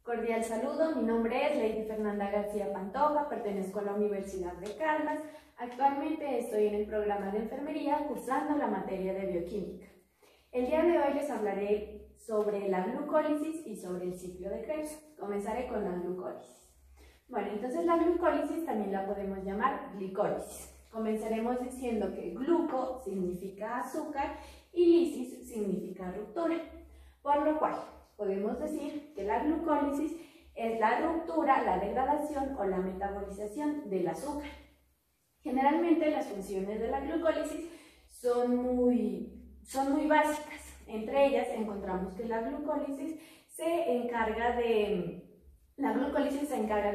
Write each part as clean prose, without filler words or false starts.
Cordial saludo, mi nombre es Lady Fernanda García Pantoja, pertenezco a la Universidad de Caldas. Actualmente estoy en el programa de enfermería cursando la materia de bioquímica. El día de hoy les hablaré sobre la glucólisis y sobre el ciclo de Krebs. Comenzaré con la glucólisis. Bueno, entonces la glucólisis también la podemos llamar glicólisis. Comenzaremos diciendo que gluco significa azúcar y lisis significa ruptura, por lo cual podemos decir que la glucólisis es la ruptura, la degradación o la metabolización del azúcar. Generalmente las funciones de la glucólisis son muy básicas. Entre ellas encontramos que la glucólisis se encarga de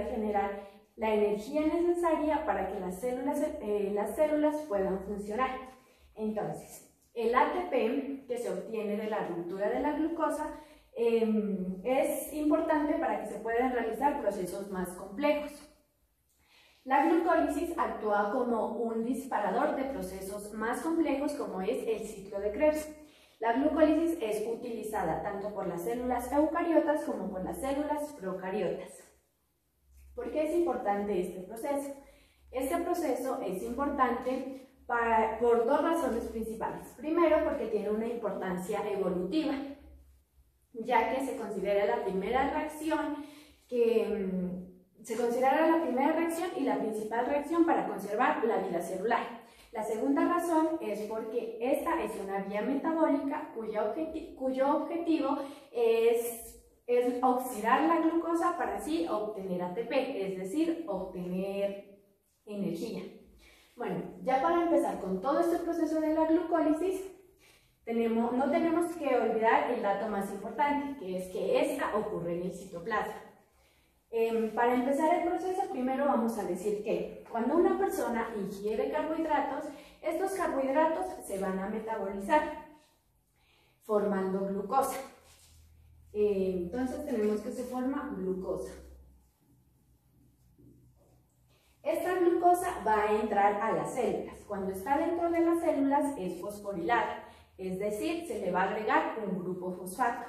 generar la energía necesaria para que las células puedan funcionar. Entonces, el ATP que se obtiene de la ruptura de la glucosa es importante para que se puedan realizar procesos más complejos. La glucólisis actúa como un disparador de procesos más complejos como es el ciclo de Krebs. La glucólisis es utilizada tanto por las células eucariotas como por las células procariotas. ¿Por qué es importante este proceso? Este proceso es importante por dos razones principales. Primero, porque tiene una importancia evolutiva, ya que se considera la primera reacción y la principal reacción para conservar la vida celular. La segunda razón es porque esta es una vía metabólica cuyo objetivo es oxidar la glucosa para así obtener ATP, es decir, obtener energía. Bueno, ya para empezar con todo este proceso de la glucólisis, no tenemos que olvidar el dato más importante, que es que esta ocurre en el citoplasma. Para empezar el proceso, primero vamos a decir que cuando una persona ingiere carbohidratos, estos carbohidratos se van a metabolizar formando glucosa. Entonces tenemos que se forma glucosa. Esta glucosa va a entrar a las células. Cuando está dentro de las células es fosforilada, es decir, se le va a agregar un grupo fosfato.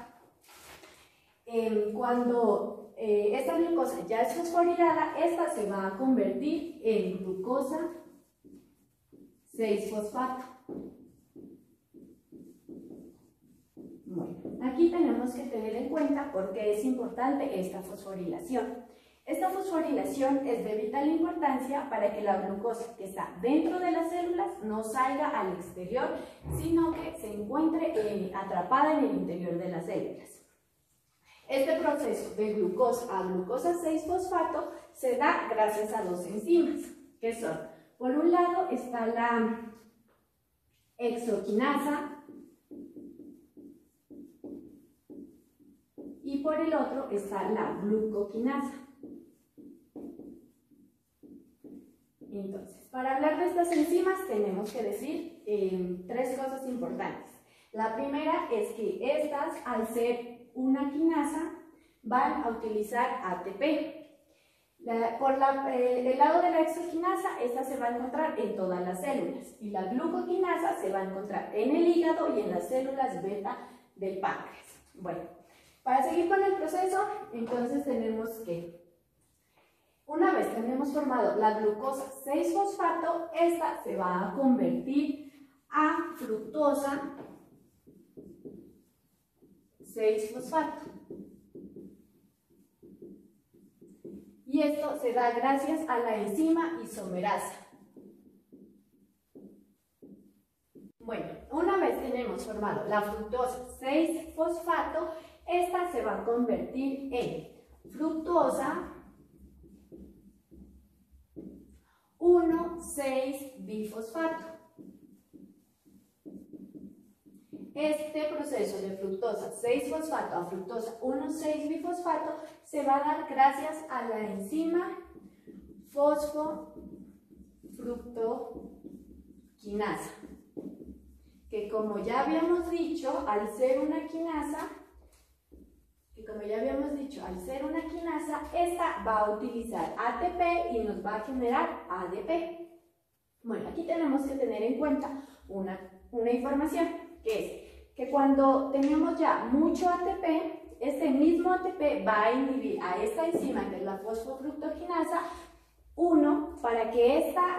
Cuando esta glucosa ya es fosforilada, esta se va a convertir en glucosa 6-fosfato. Bueno, aquí tenemos que tener en cuenta por qué es importante esta fosforilación. Esta fosforilación es de vital importancia para que la glucosa que está dentro de las células no salga al exterior, sino que se encuentre atrapada en el interior de las células. Este proceso de glucosa a glucosa 6-fosfato se da gracias a dos enzimas, que son, por un lado está la hexoquinasa y por el otro está la glucoquinasa. Entonces, para hablar de estas enzimas tenemos que decir tres cosas importantes. La primera es que estas, al ser una quinasa, van a utilizar ATP. El lado de la hexoquinasa, esta se va a encontrar en todas las células y la glucoquinasa se va a encontrar en el hígado y en las células beta del páncreas. Bueno, para seguir con el proceso, entonces tenemos que, una vez que tenemos formado la glucosa 6-fosfato, esta se va a convertir a fructosa 6-fosfato. Y esto se da gracias a la enzima isomerasa. Bueno, una vez tenemos formado la fructosa 6-fosfato, esta se va a convertir en fructosa 1,6-bifosfato. Este proceso de fructosa 6-fosfato a fructosa 1,6-bifosfato se va a dar gracias a la enzima fosfofructoquinasa, que como ya habíamos dicho, al ser una quinasa, esta va a utilizar ATP y nos va a generar ADP. Bueno, aquí tenemos que tener en cuenta una información, que es que cuando tenemos ya mucho ATP, este mismo ATP va a inhibir a esta enzima, que es la fosfofructoquinasa 1, para que esta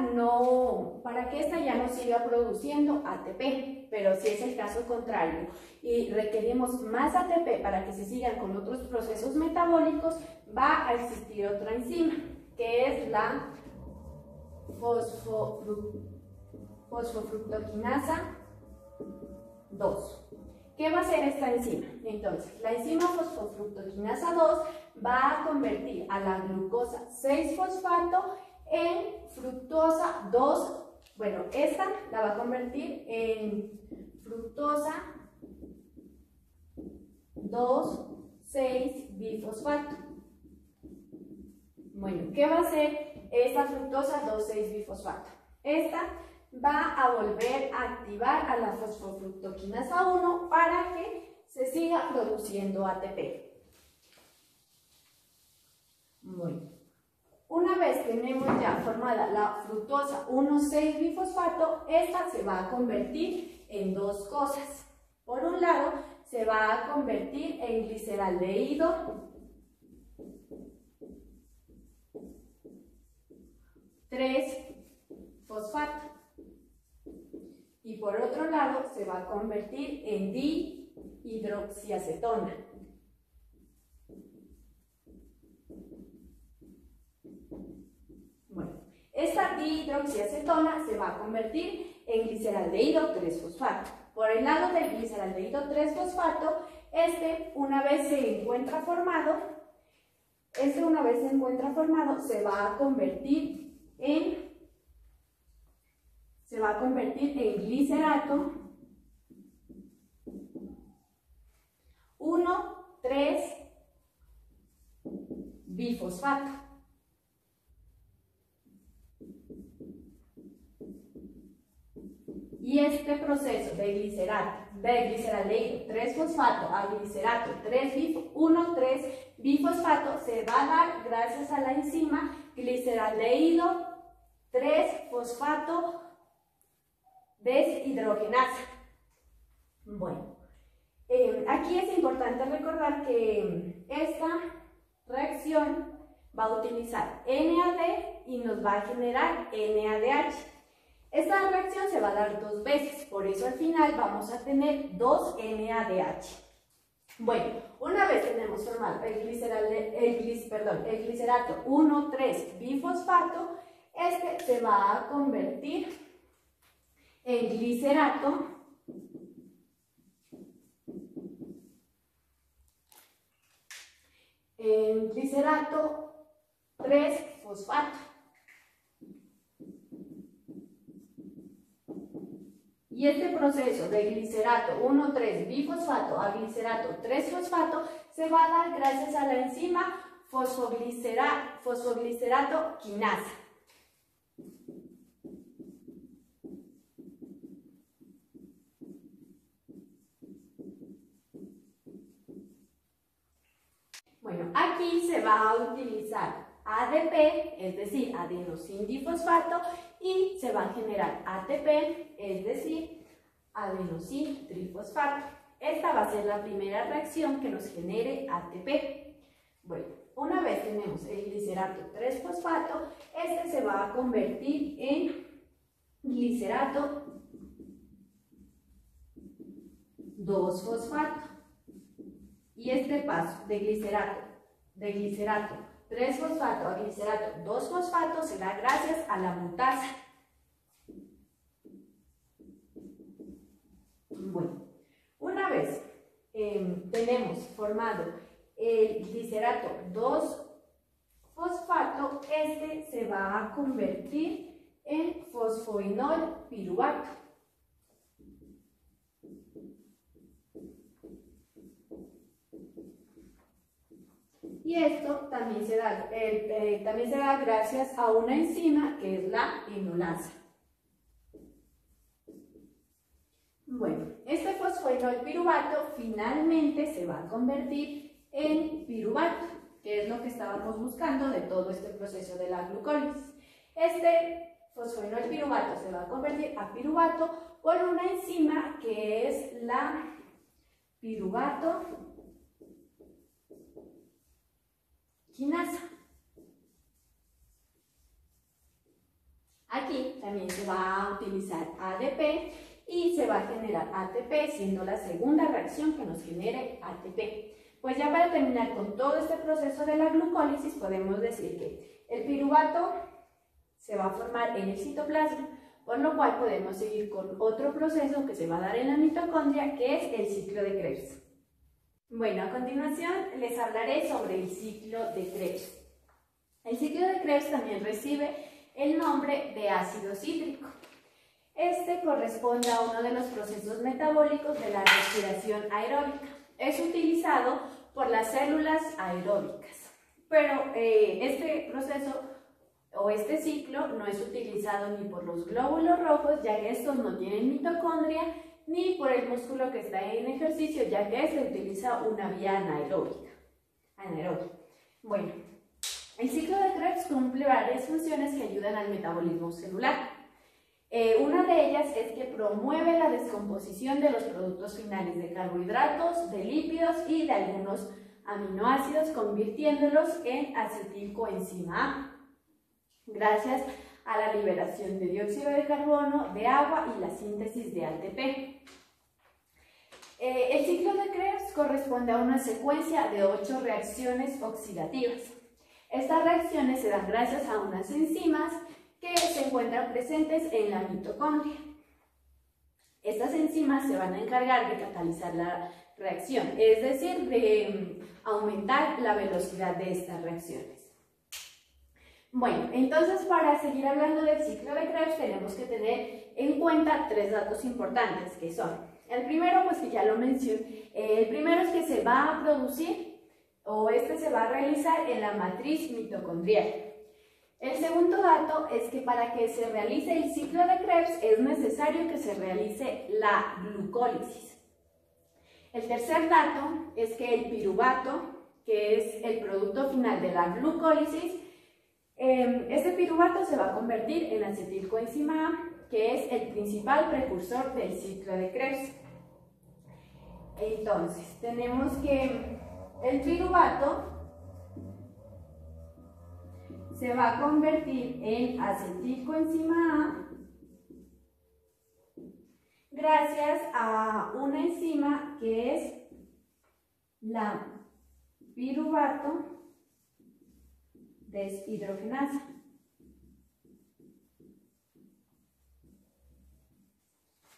ya no siga produciendo ATP. Pero si es el caso contrario y requerimos más ATP para que se sigan con otros procesos metabólicos, va a existir otra enzima, que es la fosfofructoquinasa 2. ¿Qué va a hacer esta enzima? Entonces, la enzima fosfofructoquinasa 2 va a convertir a la glucosa 6-fosfato en fructosa 2. Bueno, esta la va a convertir en fructosa 2,6-bifosfato. Bueno, ¿qué va a hacer esta fructosa 2,6-bifosfato? Esta va a volver a activar a la fosfofructoquinasa 1 para que se siga produciendo ATP. Bueno, una vez tenemos ya formada la fructosa 1,6-bifosfato, esta se va a convertir en dos cosas. Por un lado, se va a convertir en gliceraldehído 3-fosfato. Y por otro lado, se va a convertir en dihidroxiacetona. Bueno, esta dihidroxiacetona se va a convertir en gliceraldehído 3-fosfato. Por el lado del gliceraldehído 3-fosfato, una vez se encuentra formado, se va a convertir en glicerato 1,3-bifosfato. Y este proceso de gliceraldehído 3-fosfato a glicerato 1,3-bifosfato se va a dar gracias a la enzima gliceraldehído 3-fosfato deshidrogenasa. Bueno, aquí es importante recordar que esta reacción va a utilizar NAD y nos va a generar NADH. Esta reacción se va a dar dos veces, por eso al final vamos a tener 2 NADH. Bueno, una vez tenemos formado el glicerato 1,3-bifosfato, se va a convertir en glicerato 3-fosfato. Y este proceso de glicerato 1,3-bifosfato a glicerato 3-fosfato se va a dar gracias a la enzima fosfoglicerato quinasa. Bueno, aquí se va a utilizar ADP, es decir, adenosindifosfato, y se va a generar ATP, es decir, adenosintrifosfato. Esta va a ser la primera reacción que nos genere ATP. Bueno, una vez tenemos el glicerato 3-fosfato, se va a convertir en glicerato 2-fosfato. Y este paso de glicerato 3-fosfato a glicerato 2-fosfato se da gracias a la mutasa. Bueno, una vez tenemos formado el glicerato 2-fosfato, se va a convertir en fosfoinol piruvato. Y esto también se da gracias a una enzima que es la enolasa. Bueno, este fosfoinol piruvato finalmente se va a convertir en piruvato, que es lo que estábamos buscando de todo este proceso de la glucólisis. Este fosfoinol piruvato se va a convertir a piruvato por una enzima que es la piruvato quinasa. Aquí también se va a utilizar ADP y se va a generar ATP, siendo la segunda reacción que nos genere ATP. Pues ya para terminar con todo este proceso de la glucólisis, podemos decir que el piruvato se va a formar en el citoplasma, por lo cual podemos seguir con otro proceso que se va a dar en la mitocondria, que es el ciclo de Krebs. Bueno, a continuación les hablaré sobre el ciclo de Krebs. El ciclo de Krebs también recibe el nombre de ácido cítrico. Este corresponde a uno de los procesos metabólicos de la respiración aeróbica. Es utilizado por las células aeróbicas, pero este proceso o este ciclo no es utilizado ni por los glóbulos rojos, ya que estos no tienen mitocondria, ni por el músculo que está en ejercicio, ya que este utiliza una vía anaeróbica. Bueno, el ciclo de Krebs cumple varias funciones que ayudan al metabolismo celular. Una de ellas es que promueve la descomposición de los productos finales de carbohidratos, de lípidos y de algunos aminoácidos, convirtiéndolos en acetilcoenzima A, gracias a la liberación de dióxido de carbono, de agua y la síntesis de ATP. El ciclo de Krebs corresponde a una secuencia de 8 reacciones oxidativas. Estas reacciones se dan gracias a unas enzimas que se encuentran presentes en la mitocondria. Estas enzimas se van a encargar de catalizar la reacción, es decir, de aumentar la velocidad de estas reacciones. Bueno, entonces para seguir hablando del ciclo de Krebs tenemos que tener en cuenta 3 datos importantes, que son: el primero, pues que ya lo mencioné, el primero es que se va a producir o se va a realizar en la matriz mitocondrial. El segundo dato es que para que se realice el ciclo de Krebs es necesario que se realice la glucólisis. El tercer dato es que el piruvato, que es el producto final de la glucólisis, este piruvato se va a convertir en acetilcoenzima A, que es el principal precursor del ciclo de Krebs. Entonces, tenemos que el piruvato se va a convertir en acetilcoenzima A gracias a una enzima que es la piruvato deshidrogenasa.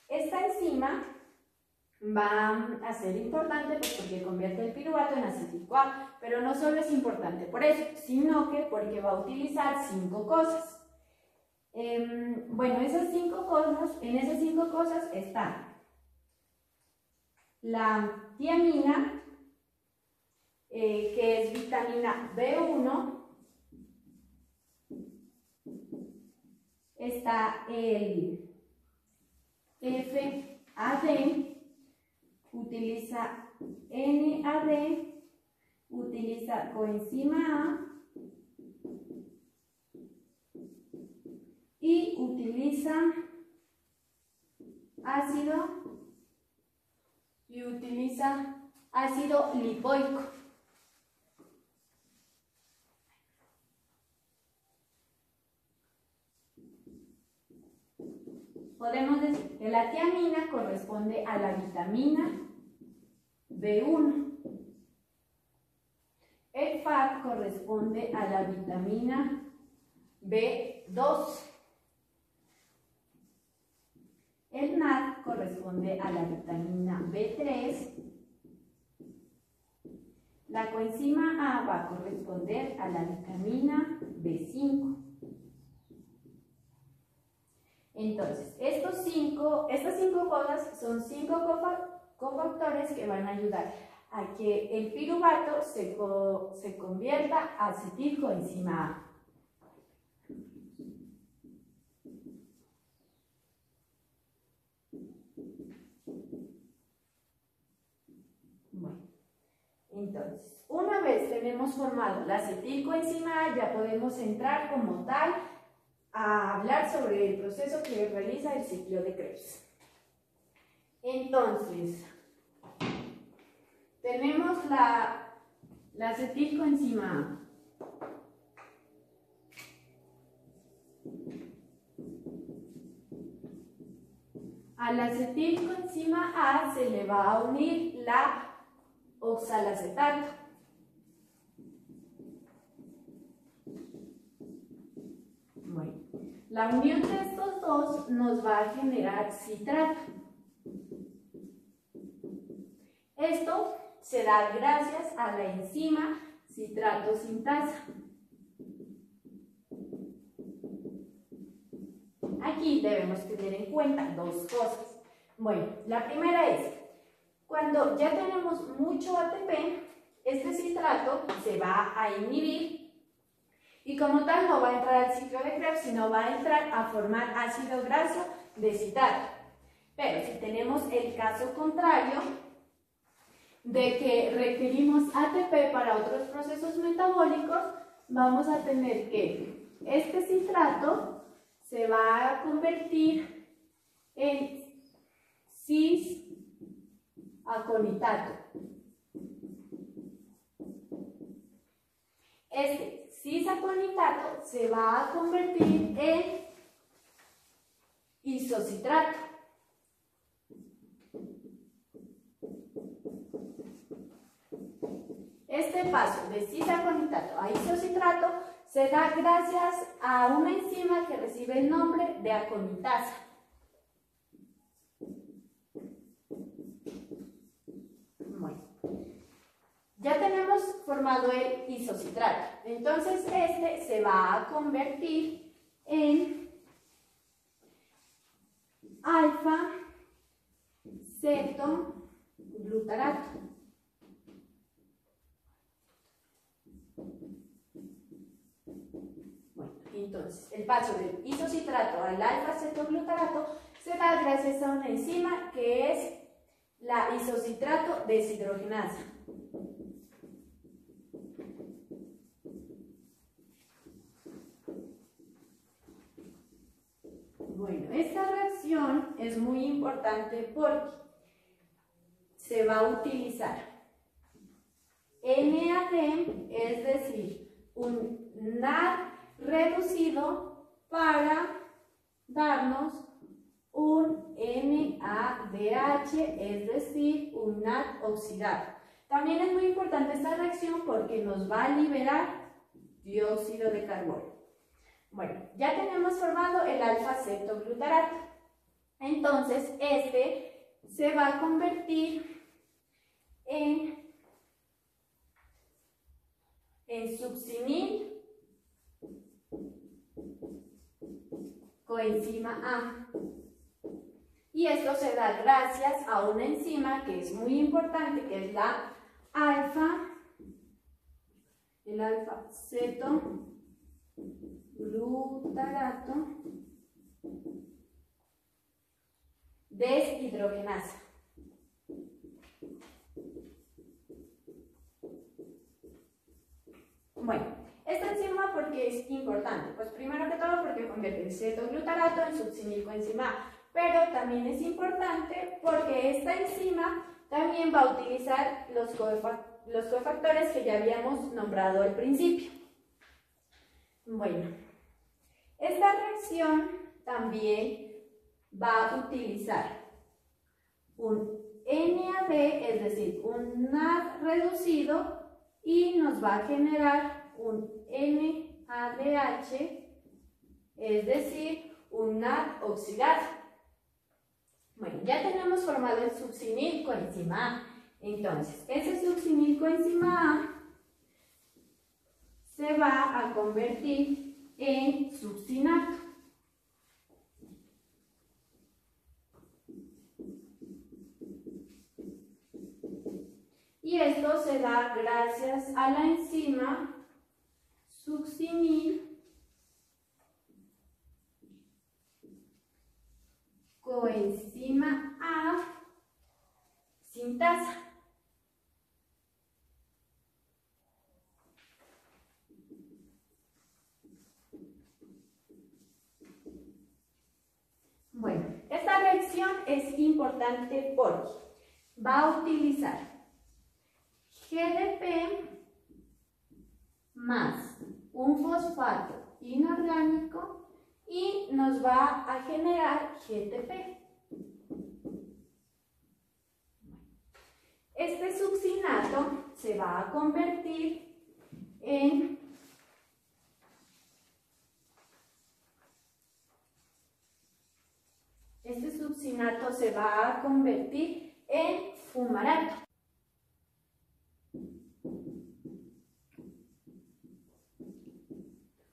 Esta enzima va a ser importante pues, porque convierte el piruvato en acetil-CoA, pero no solo es importante por eso, sino que porque va a utilizar 5 cosas. Bueno, en esas 5 cosas está la tiamina, que es vitamina B1, está el FAD, utiliza NAD, utiliza coenzima A y utiliza ácido lipoico. Podemos decir que la tiamina corresponde a la vitamina B1. El FAD corresponde a la vitamina B2. El NAD corresponde a la vitamina B3. La coenzima A va a corresponder a la vitamina B5. Entonces, estas 5 cosas son 5 cofactores que van a ayudar a que el piruvato se convierta a acetilcoenzima A. Bueno, entonces, una vez tenemos formado la acetilcoenzima A, ya podemos entrar como tal a hablar sobre el proceso que realiza el ciclo de Krebs. Entonces, tenemos la acetilcoenzima A. Al acetilcoenzima A se le va a unir la oxalacetato. Bueno, la unión de estos dos nos va a generar citrato. Esto se da gracias a la enzima citrato sintasa. Aquí debemos tener en cuenta dos cosas. Bueno, la primera es, cuando ya tenemos mucho ATP, este citrato se va a inhibir y como tal no va a entrar al ciclo de Krebs, sino va a entrar a formar ácido graso de citrato. Pero si tenemos el caso contrario, de que requerimos ATP para otros procesos metabólicos, vamos a tener que este citrato se va a convertir en cis-aconitato. Este cis-aconitato se va a convertir en isocitrato. Este paso de cis-aconitato a isocitrato se da gracias a una enzima que recibe el nombre de aconitasa. Bueno, ya tenemos formado el isocitrato. Entonces este se va a convertir en alfa-cetoglutarato. Entonces, el paso del isocitrato al alfa-cetoglutarato se da gracias a una enzima que es la isocitrato deshidrogenasa. Bueno, esta reacción es muy importante porque se va a utilizar NAD, es decir, un NAD reducido para darnos un NADH, es decir, un NAD oxidado. También es muy importante esta reacción porque nos va a liberar dióxido de carbono. Bueno, ya tenemos formado el alfa-cetoglutarato. Entonces, este se va a convertir en succinil coenzima A. Y esto se da gracias a una enzima que es muy importante, que es la alfa-cetoglutarato deshidrogenasa. Bueno, esta enzima, ¿por qué es importante? Pues primero que todo porque convierte el cetoglutarato en succinilcoenzima A, pero también es importante porque esta enzima también va a utilizar los cofactores que ya habíamos nombrado al principio. Bueno, esta reacción también va a utilizar un NAD, es decir, un NAD reducido, y nos va a generar un NADH, es decir, un NAD oxidado. Bueno, ya tenemos formado el succinilcoenzima A. Entonces, ese succinilcoenzima A se va a convertir en succinato. Y esto se da gracias a la enzima succinil coenzima A sintasa. Bueno, esta reacción es importante porque va a utilizar GDP más un fosfato inorgánico y nos va a generar GTP. Este succinato se va a convertir en fumarato.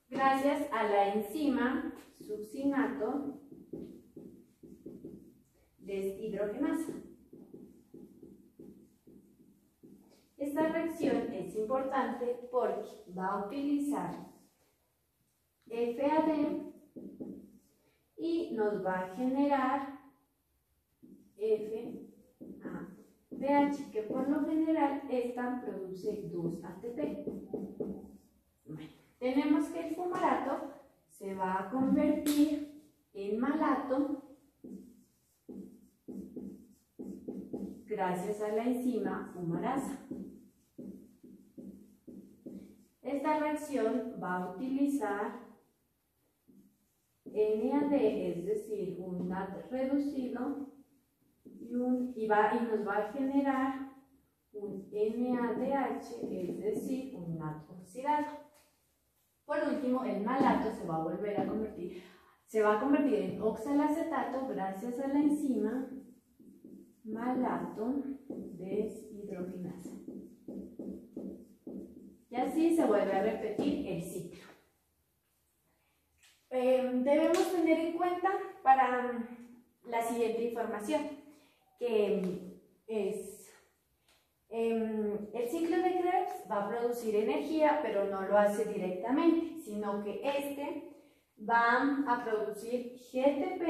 Gracias a la enzima succinato deshidrogenasa. Esta reacción es importante porque va a utilizar FAD y nos va a generar FADH, que por lo general esta produce 2 ATP. Bueno, tenemos que el fumarato se va a convertir en malato gracias a la enzima fumarasa. Esta reacción va a utilizar NAD, es decir, un NAD reducido, y nos va a generar un NADH, es decir, un NAD oxidado. Por último, el malato se va a convertir en oxalacetato gracias a la enzima malato deshidrogenasa. Y así se vuelve a repetir el ciclo. Debemos tener en cuenta para la siguiente información, que es el ciclo de Krebs va a producir energía, pero no lo hace directamente, sino que este va a producir GTP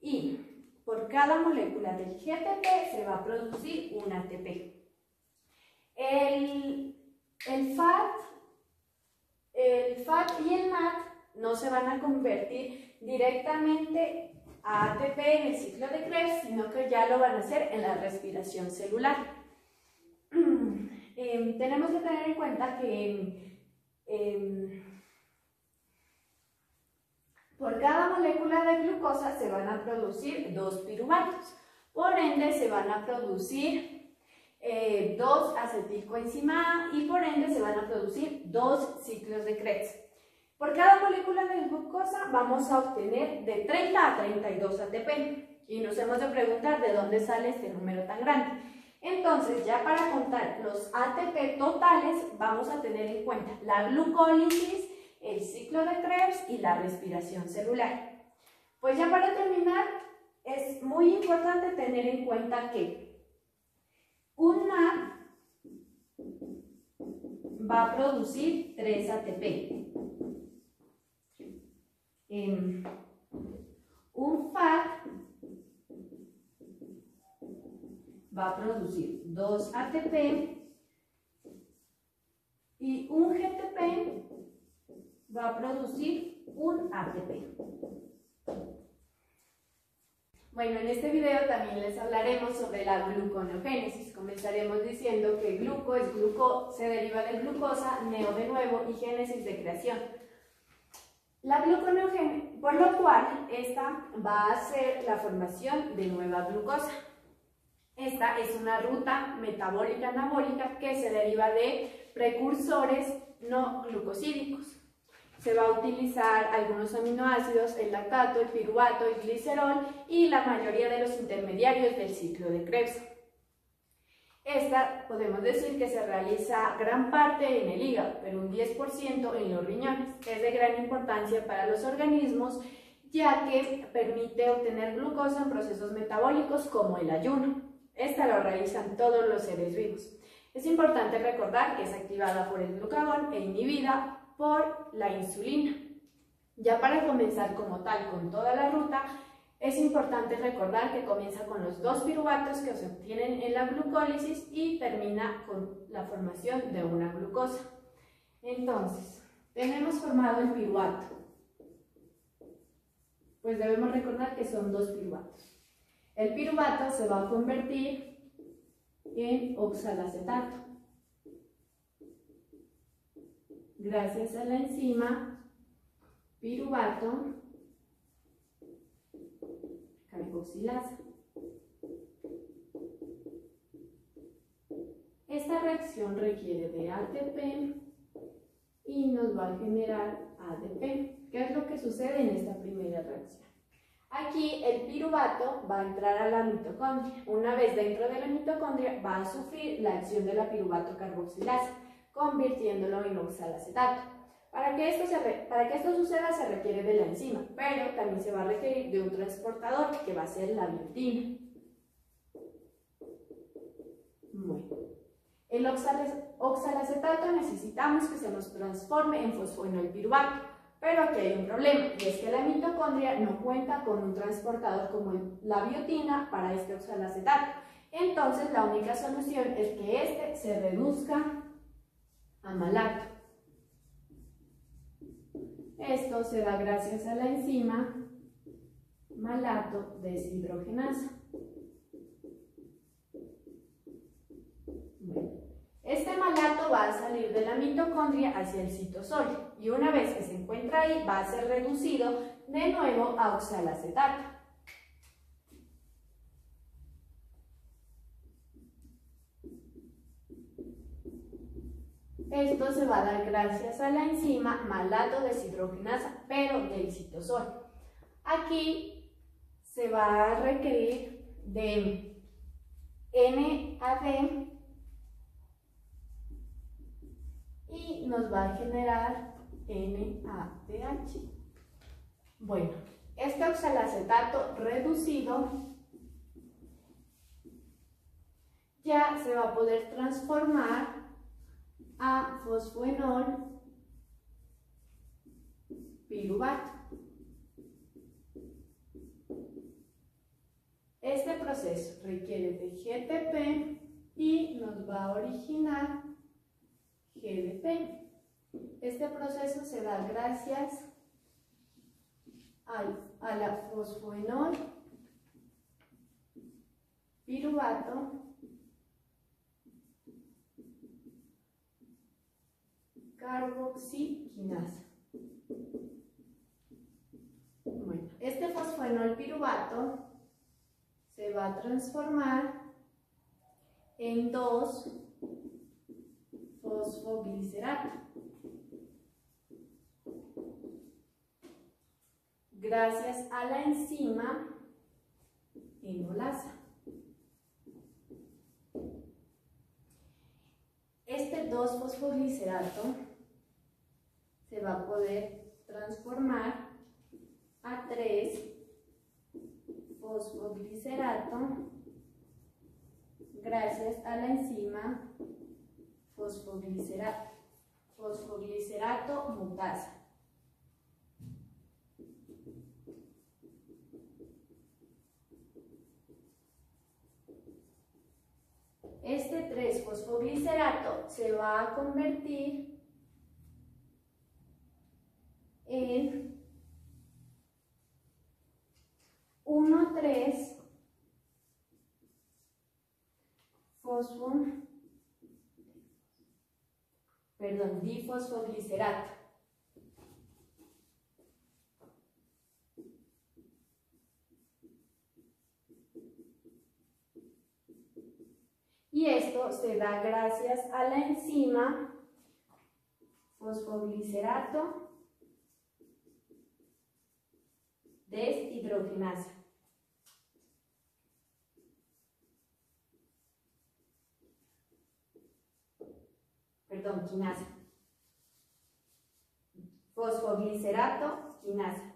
y por cada molécula del GTP se va a producir un ATP. El FAT y el NAD no se van a convertir directamente a ATP en el ciclo de Krebs, sino que ya lo van a hacer en la respiración celular. Tenemos que tener en cuenta que por cada molécula de glucosa se van a producir 2 piruvatos, por ende se van a producir 2 acetilcoenzima A y por ende se van a producir 2 ciclos de Krebs. Por cada molécula de glucosa vamos a obtener de 30 a 32 ATP y nos hemos de preguntar de dónde sale este número tan grande. Entonces, ya para contar los ATP totales vamos a tener en cuenta la glucólisis, el ciclo de Krebs y la respiración celular. Pues ya para terminar, es muy importante tener en cuenta que un NAD va a producir 3 ATP. Un FAT va a producir 2 ATP y un GTP va a producir un ATP. Bueno, en este video también les hablaremos sobre la gluconeogénesis. Comenzaremos diciendo que gluco es se deriva de glucosa, neo de nuevo y génesis de creación. La gluconeogénesis, por lo cual esta va a ser la formación de nueva glucosa. Esta es una ruta metabólica anabólica que se deriva de precursores no glucosídicos. Se va a utilizar algunos aminoácidos, el lactato, el piruvato, el glicerol y la mayoría de los intermediarios del ciclo de Krebs. Esta podemos decir que se realiza gran parte en el hígado, pero un 10% en los riñones. Es de gran importancia para los organismos ya que permite obtener glucosa en procesos metabólicos como el ayuno. Esta lo realizan todos los seres vivos. Es importante recordar que es activada por el glucagón e inhibida por la insulina. Ya para comenzar como tal con toda la ruta, es importante recordar que comienza con los 2 piruvatos que se obtienen en la glucólisis y termina con la formación de una glucosa. Entonces, tenemos formado el piruvato. Pues debemos recordar que son 2 piruvatos. El piruvato se va a convertir en oxalacetato gracias a la enzima piruvato carboxilasa. Esta reacción requiere de ATP y nos va a generar ADP. ¿Qué es lo que sucede en esta primera reacción? Aquí el piruvato va a entrar a la mitocondria. Una vez dentro de la mitocondria va a sufrir la acción de la piruvato carboxilasa, convirtiéndolo en oxalacetato. Para que esto suceda se requiere de la enzima, pero también se va a requerir de un transportador que va a ser la biotina. Bueno, el oxalacetato necesitamos que se nos transforme en fosfoenolpiruvato, pero aquí hay un problema, y es que la mitocondria no cuenta con un transportador como la biotina para este oxalacetato. Entonces la única solución es que este se reduzca a malato. Esto se da gracias a la enzima malato deshidrogenasa. Bueno, este malato va a salir de la mitocondria hacia el citosol y una vez que se encuentra ahí va a ser reducido de nuevo a oxalacetato. Esto se va a dar gracias a la enzima malato deshidrogenasa, pero del citosol. Aquí se va a requerir de NAD y nos va a generar NADH. Bueno, este oxalacetato reducido ya se va a poder transformar a fosfoenol piruvato. Este proceso requiere de GTP y nos va a originar GDP. Este proceso se da gracias a la fosfoenol piruvato carboxiquinasa. Bueno, este fosfoenol piruvato se va a transformar en 2-fosfoglicerato gracias a la enzima enolasa. Este 2-fosfoglicerato se va a poder transformar a 3-fosfoglicerato gracias a la enzima fosfoglicerato mutasa. Este 3-fosfoglicerato se va a convertir en 1,3-difosfoglicerato. Y esto se da gracias a la enzima fosfoglicerato deshidrogenasa. Quinasa. Fosfoglicerato quinasa.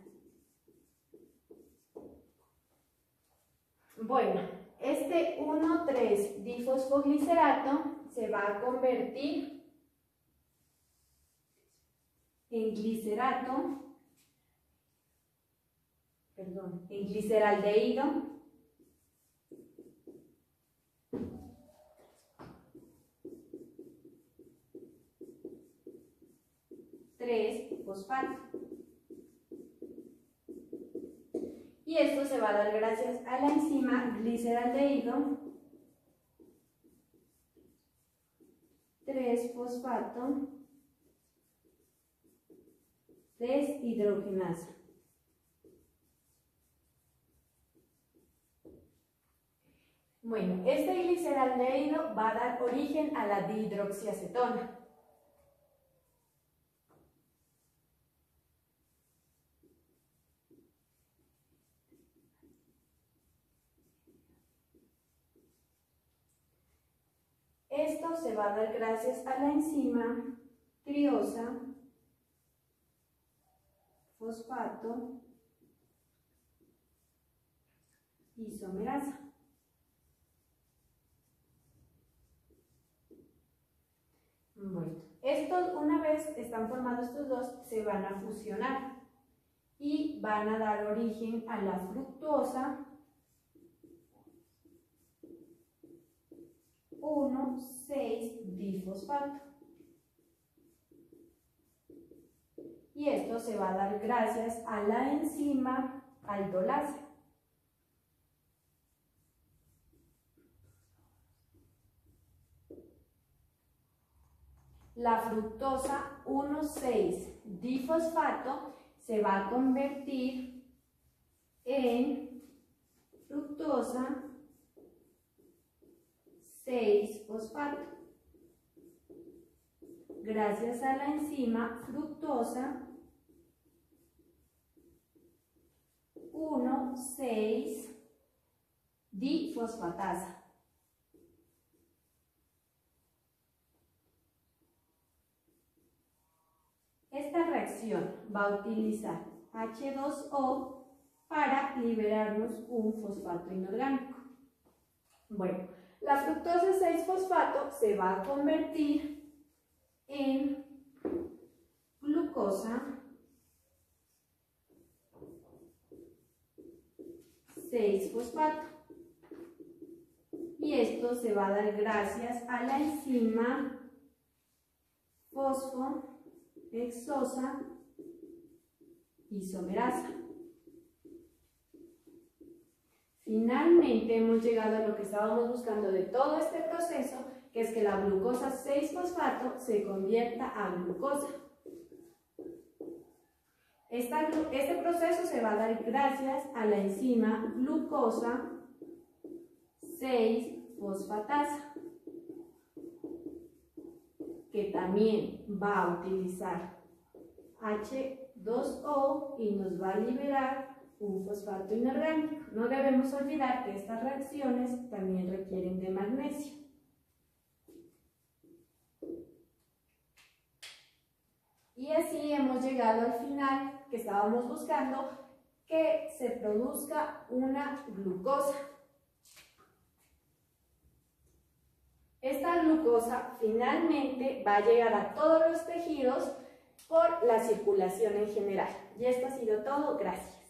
Bueno, este 1,3-difosfoglicerato se va a convertir en gliceraldehído fosfato. Y esto se va a dar gracias a la enzima gliceraldehído 3-fosfato deshidrogenasa. Bueno, este gliceraldehído va a dar origen a la dihidroxiacetona. Esto se va a dar gracias a la enzima triosa fosfato isomerasa. Bueno, estos, una vez están formados estos dos, se van a fusionar y van a dar origen a la fructosa 1,6-difosfato. Y esto se va a dar gracias a la enzima aldolasa. La fructosa 1,6-difosfato se va a convertir en fructosa 6-fosfato, gracias a la enzima fructosa 1,6-difosfatasa. Esta reacción va a utilizar H2O para liberarnos un fosfato inorgánico. Bueno, la fructosa 6-fosfato se va a convertir en glucosa 6-fosfato. Y esto se va a dar gracias a la enzima fosfohexosa isomerasa. Finalmente hemos llegado a lo que estábamos buscando de todo este proceso, que es que la glucosa 6-fosfato se convierta a glucosa. Este proceso se va a dar gracias a la enzima glucosa 6-fosfatasa, que también va a utilizar H2O y nos va a liberar un fosfato inorgánico. No debemos olvidar que estas reacciones también requieren de magnesio. Y así hemos llegado al final que estábamos buscando, que se produzca una glucosa. Esta glucosa finalmente va a llegar a todos los tejidos por la circulación en general. Y esto ha sido todo. Gracias.